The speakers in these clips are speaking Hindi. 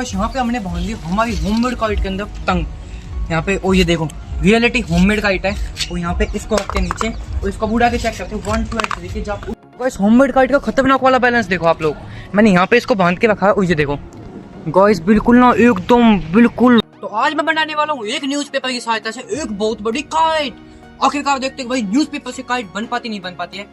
बस यहाँ पे हमने बांध ली हमारी होममेड काइट के अंदर तंग। यहाँ पे ओ ये देखो रियलिटी होममेड काइट है। और यहाँ पे इसको रखते नीचे और इसको बुढ़ा के चेक करते 1 2 8 देखिए जब गाइस होममेड काइट का खतरनाक वाला बैलेंस देखो आप लोग। मैंने यहाँ पे इसको बांध के रखा है। ये देखो गाइस बिल्कुल ना एकदम बिल्कुल। तो आज मैं बनाने वाला हूँ एक न्यूज़पेपर की सहायता से एक बहुत बड़ी काइट। आखिरकार देखते हैं भाई न्यूज़पेपर से काइट बन पाती नहीं बन पाती है।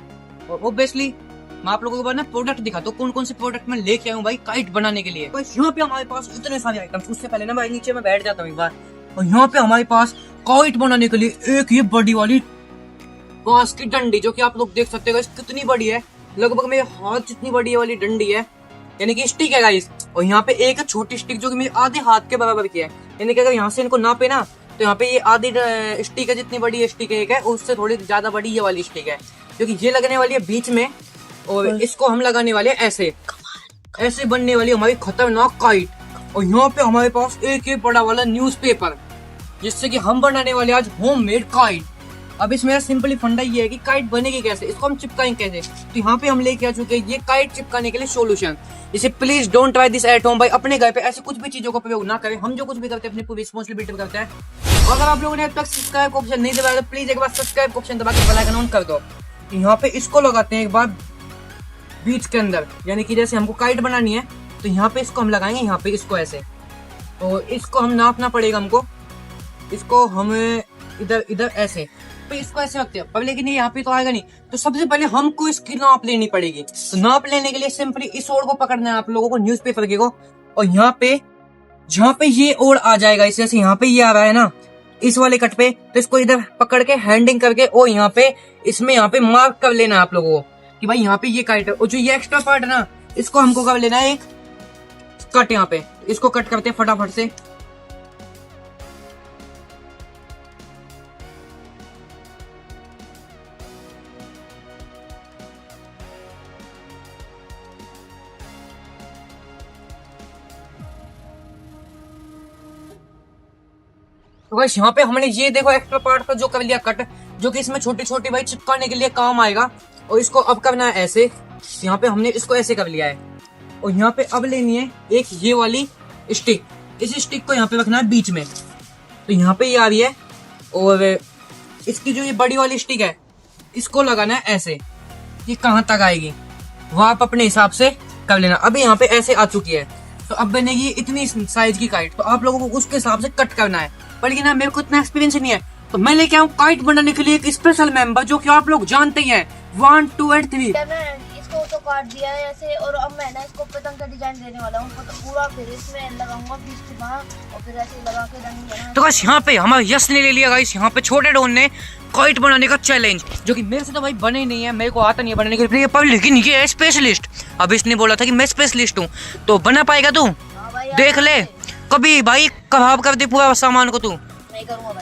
और ऑब्वियसली मैं आप लोगों को ना प्रोडक्ट दिखाता हूँ कौन कौन से प्रोडक्ट मैं लेके आया हूँ भाई काइट बनाने के लिए। बस यहाँ पे हमारे पास इतने सारे आइटम्स। उससे पहले ना भाई नीचे मैं बैठ जाता हूँ एक बार। और यहाँ पे हमारे पास काइट बनाने के लिए एक ये बड़ी वाली बांस की डंडी जो कि आप लोग देख सकते हो कितनी बड़ी है। लगभग मेरे हाथ जितनी बड़ी वाली डंडी है यानी कि स्टिक है गाइस। और यहाँ पे एक छोटी स्टिक जो कि मेरे आधे हाथ के बराबर की है। यानी कि अगर यहाँ से इनको नापे ना तो यहाँ पे ये आधी स्टिक है जितनी बड़ी स्टिक एक है उससे थोड़ी ज्यादा बड़ी ये वाली स्टिक है क्योंकि ये लगने वाली है बीच में। और इसको हम लगाने वाले हैं ऐसे बनने वाली हमारी खतरनाक काइट। और यहाँ पे हमारे पास एक बड़ा वाला न्यूज़पेपर जिससे कि हम बनाने वाले आज होममेड काइट। अब इसमें मेरा सिंपली फंडा ये है कि काइट बनेगी कैसे, इसको हम चिपकाएंगे कैसे। तो यहाँ पे हम लेके आ चुके हैं ये काइट चिपकाने के लिए सॉल्यूशन। इसे please don't try this at home भाई। अपने घर पे ऐसे कुछ भी चीजों का प्रयोग ना करें। हम जो कुछ भी करते हैं अपनी पूरी रिस्पांसिबिलिटी पे करते हैं। अगर आप लोगों ने अब तक सब्सक्राइब का ऑप्शन नहीं दबाया तो प्लीज एक बार सब्सक्राइब का ऑप्शन दबा के बेल आइकन ऑन कर दो। यहाँ पे इसको लगाते हैं एक बार बीच के अंदर यानी कि जैसे हमको काइट बनानी है तो यहाँ पे इसको हम लगाएंगे यहाँ पे इसको ऐसे। तो इसको हम नापना पड़ेगा हमको। इसको हम इधर इधर ऐसे तो इसको ऐसे रखते हैं पर लेकिन ये यहाँ पे तो आएगा नहीं। तो सबसे पहले हमको इसकी नाप लेनी पड़ेगी। तो नाप लेने के लिए सिंपली इस ओर को पकड़ना है आप लोगों को न्यूज़पेपर के को। और यहाँ पे जहाँ पे ये ओर आ जाएगा इस जैसे यहाँ पे ये आ रहा है ना इस वाले कट पे तो इसको इधर पकड़ के हैंडिंग करके और यहाँ पे इसमें यहाँ पे मार्क कर लेना है आप लोगों को कि भाई यहाँ पे ये काइट है। और जो ये एक्स्ट्रा पार्ट है ना इसको हमको कर लेना है एक कट। यहाँ पे इसको कट करते हैं फटाफट से। तो गाइस यहाँ पे हमने ये देखो एक्स्ट्रा पार्ट का जो कर लिया कट जो कि इसमें छोटी छोटी भाई चिपकाने के लिए काम आएगा। और इसको अब करना है ऐसे। यहाँ पे हमने इसको ऐसे कर लिया है। और यहाँ पे अब लेनी है एक ये वाली स्टिक। इस स्टिक को यहाँ पे रखना है बीच में। तो यहाँ पे ये आ रही है और इसकी जो ये बड़ी वाली स्टिक है इसको लगाना है ऐसे। ये कहाँ तक आएगी वो आप अपने हिसाब से कर लेना। अभी यहाँ पे ऐसे आ चुकी है तो अब बनेगी इतनी साइज की काइट। तो आप लोगों को उसके हिसाब से कट करना है। पर लेकिन मेरे को इतना एक्सपीरियंस नहीं है तो मैं लेके आऊँ काइट बनाने के लिए एक स्पेशल मेंबर जो कि आप लोग जानते ही हैं 1 2 8 3। इसको तो काट दिया है ऐसे और अब मैं ना इसको पतंग का डिजाइन देने वाला हूँ। तो पूरा फिर इसमें लगाऊंगा बीच से वहाँ और फिर ऐसे लगा के रंग। तो गाइस यहाँ पे हमारे यश ने ले लिया गाइस यहाँ पे छोटे डॉन ने काइट बनाने का चैलेंज जो कि मेरे से तो भाई बने नहीं है। मेरे को आता नहीं है बनाने के लिए पर लेकिन ये है स्पेशलिस्ट। अब इसने बोला था कि मैं स्पेशलिस्ट हूँ तो बना पाएगा तू। देख ले कभी भाई खराब कर दे पूरा सामान को तू।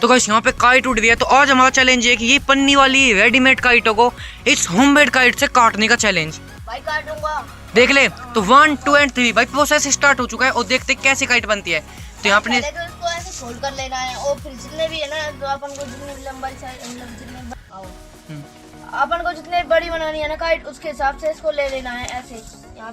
तो गाइस यहाँ पे काइट उड़ गया। तो आज हमारा चैलेंज है कि ये पन्नी वाली रेडीमेड काइटों को इस होममेड काइट से काटने का चैलेंज भाई काट दूंगा। देख ले। तो 1 2 एंड 3 भाई प्रोसेस स्टार्ट हो चुका है और देखते कैसे काइट बनती है। तो यहाँ पे तो इसको ऐसे फोल्ड कर लेना है और फिर जितने भी है ना तो अपन को जितनी लंबाई अपन को जितने बड़ी बनानी है ना काइट उसके हिसाब से इसको ले लेना है ऐसे।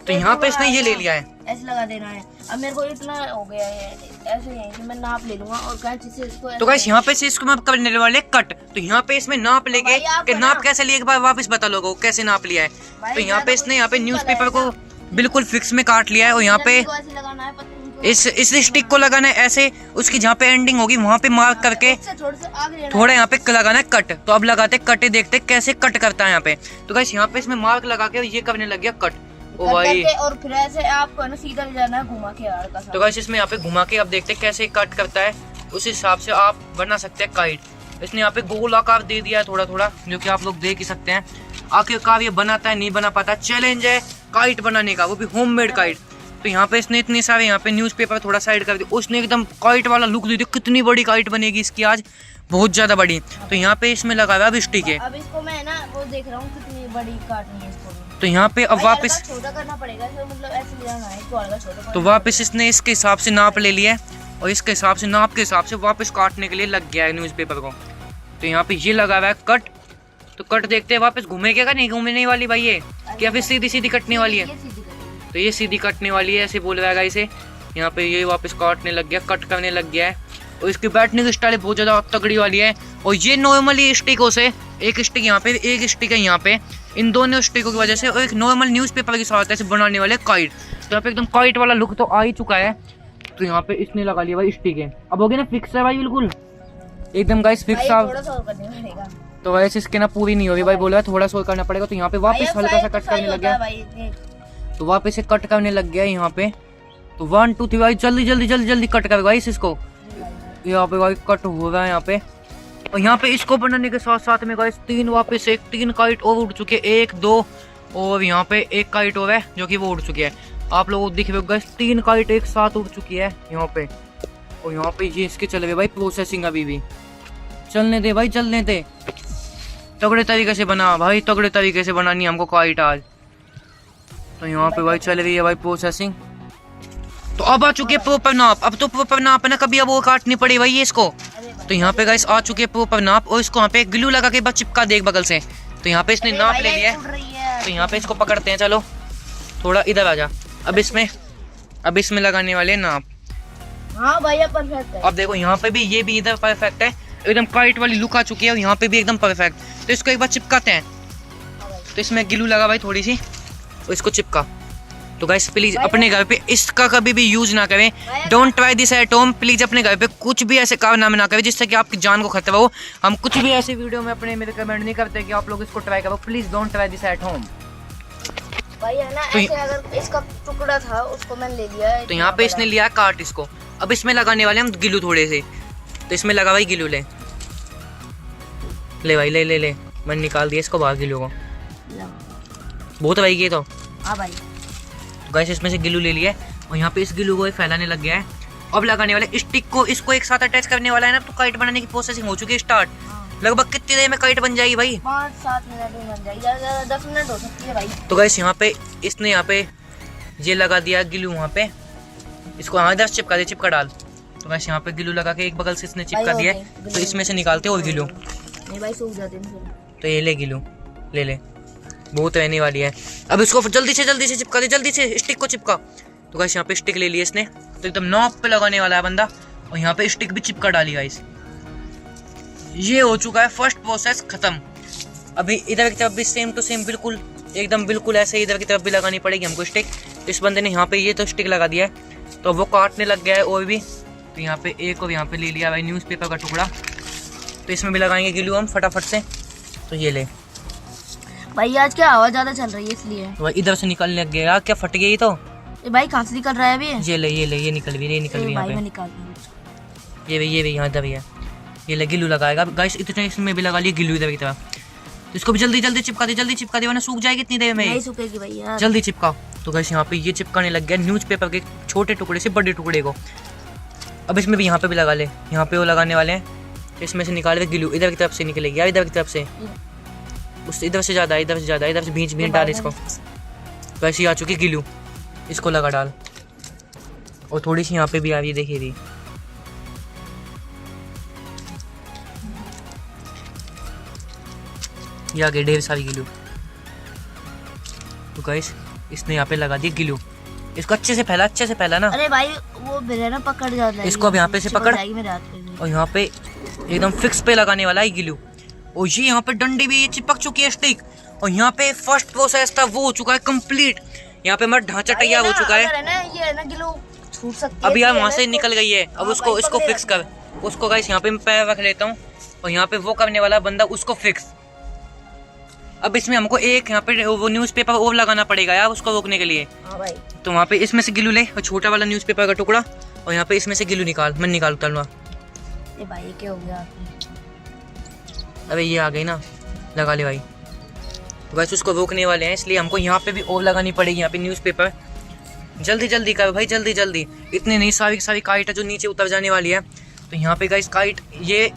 तो यहाँ पे इसने ये ले लिया है ऐसे लगा देना है। अब मेरे को इतना हो गया है ऐसे है कि मैं नाप ले लूंगा और कैंची से इसको। तो गाइस यहाँ पे से इसको मैं करने वाले कट। तो यहाँ पे इसमें नाप लेके कि नाप कैसे लिए एक बार वापस बता लोगों को कैसे नाप लिया है। तो यहाँ पे इसने यहाँ पे न्यूज़पेपर को बिल्कुल फिक्स में काट लिया है। और यहाँ पे इस स्टिक को लगाना है ऐसे। उसकी जहाँ पे एंडिंग होगी वहाँ पे मार्क करके थोड़ा यहाँ पे लगाना है कट। तो अब लगाते कट देखते कैसे कट करता है यहाँ पे। तो गाइस यहाँ पे इसमें मार्क लगा के ये करने लग गया कट। ओ भाई और फिर ऐसे आपको ना सीधा ले जाना है घुमा के यार का। तो गाइस इसमें यहाँ पे घुमा के अब देखते कैसे कट करता है। उस हिसाब से आप बना सकते हैं काइट। इसने यहाँ पे गोल आकार दे दिया है थोड़ा थोड़ा जो कि आप लोग देख ही सकते हैं। आखिरकार ये बनाता है नहीं बना पाता। चैलेंज है काइट बनाने का वो भी होममेड काइट। तो यहाँ पे इसने इतने सारे यहाँ पे न्यूज़पेपर थोड़ा साइड कर दिया। उसने एकदम काइट वाला लुक दे दिया। कितनी बड़ी काइट बनेगी इसकी आज बहुत ज्यादा बड़ी। तो यहाँ पे इसमें लगा हुआ है स्टिक है। अब इसको मैं ना वो देख रहा हूँ कितनी बड़ी काटनी है इसको। तो यहाँ पे अब वापस छोटा करना पड़ेगा मतलब ऐसे ले जाना है छोटा। तो वापस इसने इसके हिसाब से नाप ले लिया और इसके हिसाब से नाप के हिसाब से वापस काटने के लिए लग गया है न्यूज़पेपर को। तो यहाँ पे ये लगा हुआ है कट। तो कट देखते हैं वापस घूमेगा क्या नहीं घूमने वाली भाई ये कि अभी सीधी सीधी कटने वाली है। तो ये सीधी कटने वाली है ऐसे बोल रहा है इसे। यहाँ पे ये वापस काटने लग गया, कट करने लग गया है। और इसकी बैठने की स्टाइल बहुत ज़्यादा तगड़ी वाली है। और ये नॉर्मली स्टिकों से, एक स्टिक यहाँ पे, एक स्टिक है यहाँ पे, इन दोनों स्टिकों की वजह से, और एक नॉर्मल न्यूज़पेपर की सहायता से बनाने वाले काइट। तो यहाँ पे एकदम काइट वाला लुक तो आ ही चुका है। तो यहाँ पे इसने लगा लिया भाई स्टिक है, अब हो गया ना फिक्स है भाई, बिल्कुल एकदम गाइस फिक्स है। तो वैसे इसके ना पूरी नहीं होगी भाई, बोल रहा है थोड़ा सा करना पड़ेगा। तो यहाँ पे वापस हल्का सा कट करने लग गया, तो वापस से कट करने लग गया यहाँ पे। तो 1 2 3 भाई जल्दी जल्दी जल्दी जल्दी कट कर गाइस इसको। यहाँ पे भाई कट हो रहा है यहाँ पे। और यहाँ पे इसको बनाने के साथ साथ में गाइस वापस एक 3 काइट और उड़ चुके, 1 2 और यहाँ पे 1 काइट और है जो कि वो उड़ चुकी है। आप लोगों को दिख रहे हो गाइस 3 काइट एक साथ उड़ चुकी है यहाँ पे। और यहाँ पे ये इसके चल रहे भाई प्रोसेसिंग, अभी भी चलने दे भाई, चलने दे। तगड़े तरीके से बना भाई, तगड़े तरीके से बनानी हमको काइट आज। तो यहाँ पे भाई चल रही है भाई प्रोसेसिंग। तो अब आ चुके प्रॉपर नाप, अब तो प्रॉपर नाप है ना, कभी अब वो काटनी पड़ी भाई इसको। तो यहाँ पे गाइस आ चुके प्रॉपर नाप, और इसको यहाँ पे ग्लू लगा के बस चिपका दे एक बगल से। तो यहाँ पे इसने नाप ले लिया है। तो यहाँ पे इसको पकड़ते हैं, चलो थोड़ा इधर आ जा। अब इसमें लगाने वाले नाप। हाँ भैया परफेक्ट है। अब देखो यहाँ पे भी, ये भी इधर परफेक्ट है, एकदम काइट वाली लुक आ चुकी है। और यहाँ पे भी एकदम परफेक्ट। तो इसको एक बार चिपकाते हैं। तो इसमें ग्लू लगा भाई थोड़ी सी, और इसको चिपका। तो गाइस प्लीज अपने घर पे इसका कभी भी यूज ना करें, don't try this at home. Please अपने घर पे कुछ भी ऐसे कारनामे ना करें जिससे कि आपकी जान को खतरा हो। हम कुछ भी ऐसे वीडियो में अपने में रिकमेंड नहीं करते कि आप लोग इसको ट्राई करो। Please don't try this at home. भाई है ना, ऐसे अगर इसका टुकड़ा था उसको मैंने ले लिया है। तो यहाँ पे इसने लिया काट इसको। अब इसमें लगाने वाले हम गिलू थोड़े से। तो इसमें लगा भाई गिलू, ले भाई, ले ले ले। मैंने निकाल दिया इसको बाहर गिलू को, बहुत भाई ये। तो हाँ भाई गाइस इसमें से गिलू ले लिया है। और यहाँ पे इस गिलू को फैलाने लग गया है। अब लगाने वाले स्टिक को, इसको एक साथ अटैच करने वाला है ना। तो काइट बनाने की प्रोसेसिंग हो चुकी है स्टार्ट। लगभग कितनी देर में काइट बन जाएगी भाई? 5-7 मिनट में बन जाएगी, 10 मिनट हो सकती है भाई। तो गाइस यहाँ पे इसने यहाँ पे ये लगा दिया गिलू वहाँ पे। इसको हाँ इधर चिपका दे, चिपका डाल। तो गाइस यहाँ पे गिलू लगा के एक बगल से इसने चिपका दिया है। तो इसमें से निकालते और गिलू। नहीं भाई सूख जाते हैं। तो ये ले गिलू, ले ले, बहुत रहने वाली है। अब इसको जल्दी से चिपका दे, जल्दी से स्टिक को चिपका। तो गाइस यहाँ पे स्टिक ले ली इसने। तो एकदम नॉक पे लगाने वाला है बंदा। और यहाँ पे स्टिक भी चिपका डाली गाइस। ये हो चुका है फर्स्ट प्रोसेस खत्म। अभी इधर की तरफ भी सेम टू सेम बिल्कुल एकदम बिल्कुल ऐसे इधर की तरफ भी लगानी पड़ेगी हमको स्टिक। तो इस बंदे ने यहाँ पे ये तो स्टिक लगा दिया है। तो वो काटने लग गया है और भी। तो यहाँ पे एक और यहाँ पे ले लिया भाई न्यूज़पेपर का टुकड़ा। तो इसमें भी लगाएंगे गिलू हम फटाफट से। तो ये ले भाई, आज क्या हवा ज्यादा चल रही है इसलिए। तो भाई इधर से निकलने लग गया, क्या फट गई? तो ये भाई कहाँ से निकल रहा है अभी? ये ले ये निकल भी, ये निकल भी यहाँ पे। मैं निकाल दूँ। ये भी यहाँ इधर भी है। ये ले गिलू लगाएगा गाइस, इतने इसमें भी लगा लिया गिलू इधर की तरफ। तो इसको भी जल्दी चिपका दे, जल्दी चिपका दे वरना सूख जाएगी इतनी देर में। नहीं सूखेगी भाई यार, जल्दी चिपकाओ। तो गाइस यहाँ पे ये चिपकाने लग गया न्यूज़पेपर के छोटे टुकड़े से बड़े टुकड़े को। अब इसमें भी यहाँ पे भी लगा ले, यहाँ पे वो लगाने वाले हैं। तो इसमें से निकाल के गिलू इधर की तरफ से निकलेगी यार, इधर की तरफ से, उससे इधर से ज़्यादा, इधर से भींच डाल इसको। वैसे ही आ चुकी गिलू, इसको लगा डाल। और थोड़ी सी यहाँ पे भी आ रही, देखिए रही। ये आ गई ढेर सारी गिलू। तो गाइस इसने यहाँ पे लगा दी गिलू। इसको अच्छे से फैला ना। अरे भाई वो ना पकड़ जाता है। इसको अब यहाँ पे से पकड़, मेरे हाथ पे। और यहाँ पे एकदम फिक्स पे लगाने वाला है गिलू। और ये यहाँ पे डंडी भी ये चिपक चुकी है स्टिक। और यहाँ पे फर्स्ट प्रोसेस था वो हो चुका है कंप्लीट। यहाँ पे हमारा ढांचा तैयार हो चुका है। ये ना गिलू छूट सकती है। अब यार वहाँ से निकल गई है। अब उसको इसको फिक्स कर। उसको गाइस यहाँ पे मैं पैर रख लेता हूँ। और यहाँ पे वो करने वाला बंदा उसको फिक्स। अब इसमें हमको एक यहाँ पे वो न्यूज़पेपर और लगाना पड़ेगा यार उसको रोकने के लिए। हाँ भाई। तो वहाँ पे इसमें से गिलू ले और छोटा वाला न्यूज़पेपर का टुकड़ा। और यहाँ पे इसमें से गिलू निकाल, मैं निकाल तलवा। ये भाई ये क्या हो गया? अबे ये आ गई ना, लगा ले भाई। तो गाइस उसको रोकने वाले हैं, इसलिए हमको यहाँ पे भी और लगानी पड़ेगी यहाँ पे न्यूज़पेपर। जल्दी कर भाई, जल्दी। इतनी नहीं, सारी काइट है जो नीचे उतर जाने वाली है। तो यहाँ पे गाइस काइट ये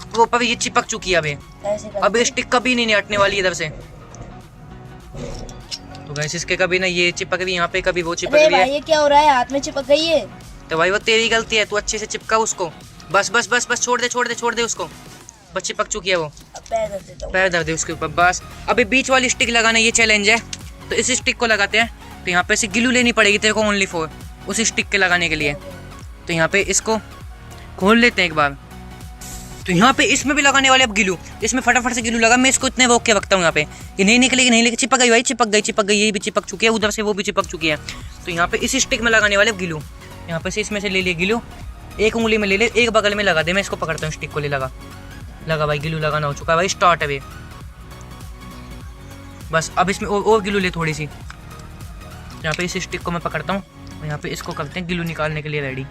प्रॉपर ये चिपक चुकी है। अब स्टिक कभी नहीं हटने वाली इधर से। तो गाइस इसके कभी ना ये चिपक रही यहाँ पे, कभी वो चिपक रही है। ये क्या हो रहा है? हाथ में चिपक गई है। तो भाई वो तेरी गलती है, तू अच्छे से चिपका उसको। बस छोड़ दे उसको। बस चिपक चुकी है वो। पैर दर्द है उसके ऊपर बस। अभी बीच वाली स्टिक लगाना ये चैलेंज है। तो इस स्टिक को लगाते हैं। तो यहाँ पे से गिलू लेनी पड़ेगी तेरे को ओनली फॉर। उस स्टिक के लगाने के लिए। तो यहाँ पे इसको खोल लेते हैं एक बार। तो यहाँ पे इसमें भी लगाने वाले अब गिलू, इसमें फटाफट से गिलू लगा। मैं इसको इतने रोक के रखता हूँ यहाँ पे, ये नहीं निकलेगी नहीं, लेकिन चिपक गई भाई, चिपक गई, ये भी चिपक चुकी है, उधर से वो भी चिपक चुकी है। तो यहाँ पे इस स्टिक में लगाने वाले गिलू, यहाँ पे से इसमें से ले लिए गिलू, एक उंगली में ले ले, एक बगल में लगा दे। मैं इसको पकड़ता हूँ, स्टिक को ले लगा भाई, गिलू लगाना हो चुका है भाई, स्टार्ट है। बस अब इसमें और गिलू ले थोड़ी सी। यहाँ पे इस स्टिक को मैं पकड़ता हूँ और यहाँ पे इसको करते हैं गिलू निकालने के लिए रेडी।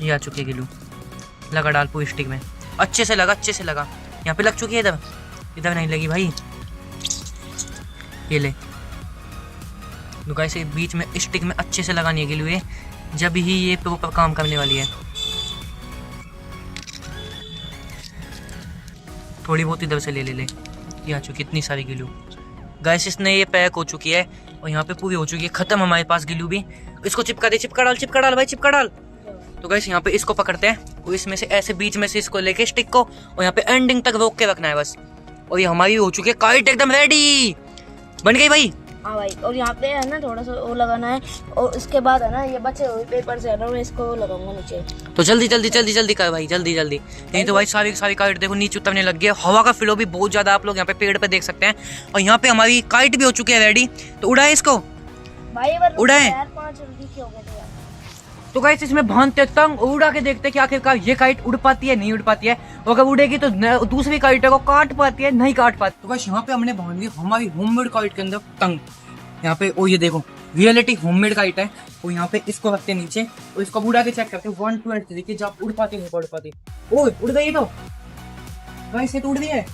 ये आ चुकी है गिलू, लगा डाल पूरी स्टिक में, अच्छे से लगा। यहाँ पे लग चुकी है, इधर नहीं लगी भाई। ये ले तो गाइस, बीच में स्टिक में अच्छे से लगानी है गिलू, ये जब ही ये प्रॉपर काम करने वाली है। थोड़ी बहुत इधर से ले ये आ चुकी इतनी सारी गिलू गाइस। इसने ये पैक हो चुकी है और यहाँ पे पूरी हो चुकी है खत्म हमारे पास गिलू भी। इसको चिपका डाल भाई, चिपका डाल। तो गाइस यहाँ पे इसको पकड़ते हैं और इसमें से ऐसे बीच में से इसको लेके स्टिक को और यहाँ पे एंडिंग तक रोक के रखना है बस। और ये हमारी हो चुकी है काइट एकदम रेडी, बन गई भाई। हाँ भाई, और यहाँ पे है ना थोड़ा सा वो लगाना है, और उसके बाद है ना ये बचे हुए पेपर से है ना मैं इसको लगाऊंगा नीचे। तो जल्दी कर भाई, जल्दी नहीं तो भाई सारी काइट देखो नीचे उतरने लग गई है। हवा का फ्लो भी बहुत ज्यादा आप लोग यहाँ पे पेड़ पे देख सकते हैं। और यहाँ पे हमारी काइट भी हो चुकी है रेडी। तो उड़ाए इसको भाई, उड़ाए। 5 जल्दी हो गए थे यार। तो गाइस इसमें भानते तंग उड़ा के देखते कि आखिरकार ये काइट उड़ पाती है नहीं उड़ पाती है, और अगर उड़ेगी तो दूसरी काइट को काट पाती है नहीं काट पाती। तो गाइस यहाँ पे हमने बांध ली हमारी होममेड काइट के अंदर तंग। यहाँ पे ओ ये देखो रियलिटी होममेड काइट है। और यहाँ पे इसको रखते हैं नीचे और इसको उड़ा के चेक करते हैं 1 2 3 कि जब उड़ पाती नहीं उड़ पाती। ओ उड़ गई, तो गाइस ये तो उड़ गई है,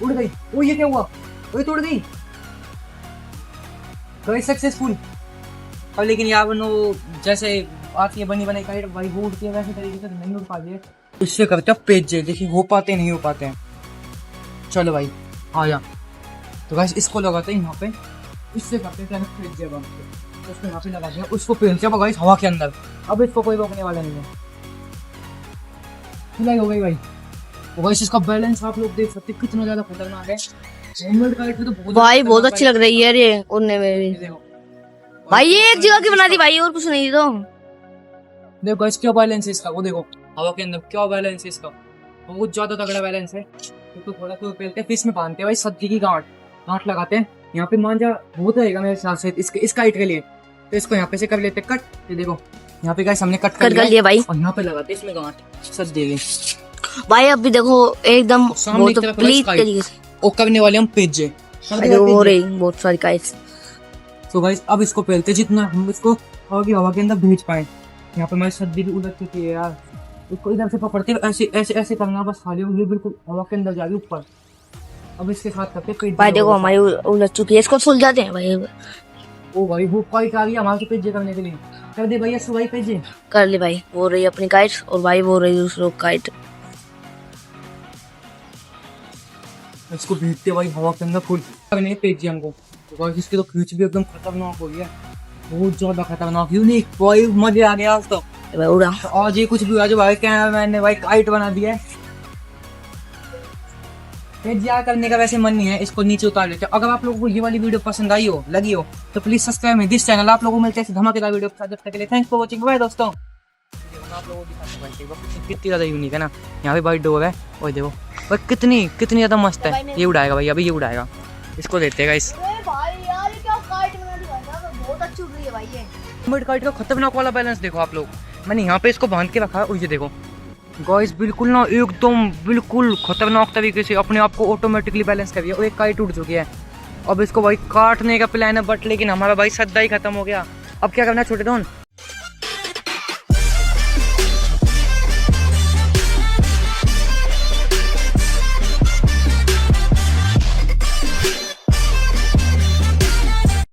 उड़ गई। ओ ये क्या हुआ, वो तो उड़ गई गाइस, सक्सेसफुल। और लेकिन यार नो जैसे आती है बनी बनाई काइट भाई, वो उड़ती है वैसे तरीके से नहीं उड़ पाती है। इससे करते हैं पेज, देखिए हो पाते नहीं हो पाते हैं। चलो भाई आ जा। तो गाइस इसको लगाते हैं यहाँ पे, इससे करते हैं पेज जब तो उसको यहाँ पे लगा दिया, उसको पहनते हैं गाइस हवा के अंदर। अब इसको कोई रोकने वाला नहीं है, सिलाई हो गई भाई। तो गाइस इसका बैलेंस आप लोग देख सकते हैं कितना ज्यादा खतरनाक है। होममेड काइट तो भाई बहुत अच्छी लग रही है यार ये उड़ने में भी। भाई ये एक जगह की बना दी भाई, और कुछ नहीं। तो देखो गाइस क्या बैलेंस है इसका, वो देखो हवा के अंदर क्या बैलेंस है इसका, बहुत ज्यादा तगड़ा बैलेंस है। तो थोड़ा तो पहलते हैं, फिर इसमें बांधते हैं भाई सब्जी की गांठ लगाते हैं। यहाँ पे मांझा बहुत रहेगा मेरे हिसाब से इस काइट के लिए। तो इसको यहाँ पे से कर लेते हैं कट। ये देखो यहाँ पे गाइस हमने कट कर लिया भाई, और यहाँ पे लगाते हैं इसमें गांठ सब्जी की भाई। अभी देखो एकदम प्लीज तरीके से और करने वाले हम पेजे हो रही बहुत सारी काइट्स। तो गाइस अब इसको पहलते जितना हम इसको हवा के अंदर भेज पाए। यहाँ पे हमारी सब्जी भी उलट चुकी है यार, इसको इधर से पकड़ते ऐसे ऐसे ऐसे करना बस, खाली ये बिल्कुल हवा के अंदर जा रही ऊपर। अब इसके साथ करते पेज भाई, देखो हमारी उलट चुकी है, इसको सुलझाते हैं भाई। ओ भाई वो काइट आ गई हमारे पेजे करने के लिए, कर दे भैया सुबह पेजे कर ले भाई। वो रही अपनी काइट्स और भाई वो रही दूसरों काइट। इसको भेजते भाई हवा के अंदर फुल करने पेज हमको। तो गाइस इसकी तो खींच भी एकदम खतरनाक हो गया, बहुत ज्यादा खतरनाक यूनिक भाई, मजे आ गया आज तो भाई उड़ा। आज ये कुछ भी हुआ जो भाई कैमरामैन ने भाई काइट बना दिया है। पेजिया करने का वैसे मन नहीं है, इसको नीचे उतार लेते हैं। अगर आप लोगों को ये वाली वीडियो पसंद आई हो लगी हो तो प्लीज सब्सक्राइब में दिस चैनल। आप लोगों को मिलते हैं धमाकेदार वीडियो के साथ, जब तक के लिए थैंक्स फॉर वाचिंग, बाय दोस्तों। आप लोगों को कितनी ज्यादा यूनिक है ना, यहाँ पे भाई डोर है और देखो भाई कितनी ज्यादा मस्त है। ये उड़ाएगा भाई, अभी ये उड़ाएगा, इसको देते हैं गाइस। होममेड काइट का खतरनाक वाला बैलेंस देखो आप लोग, मैंने यहाँ पे इसको बांध के रखा है और ये देखो गाइस बिल्कुल ना एकदम बिल्कुल खतरनाक तरीके से अपने आप को ऑटोमेटिकली बैलेंस कर दिया। और एक काइट उड़ चुकी है, अब इसको भाई काटने का प्लान है बट लेकिन हमारा भाई सद्दा ही खत्म हो गया। अब क्या करना है छोटे दोन,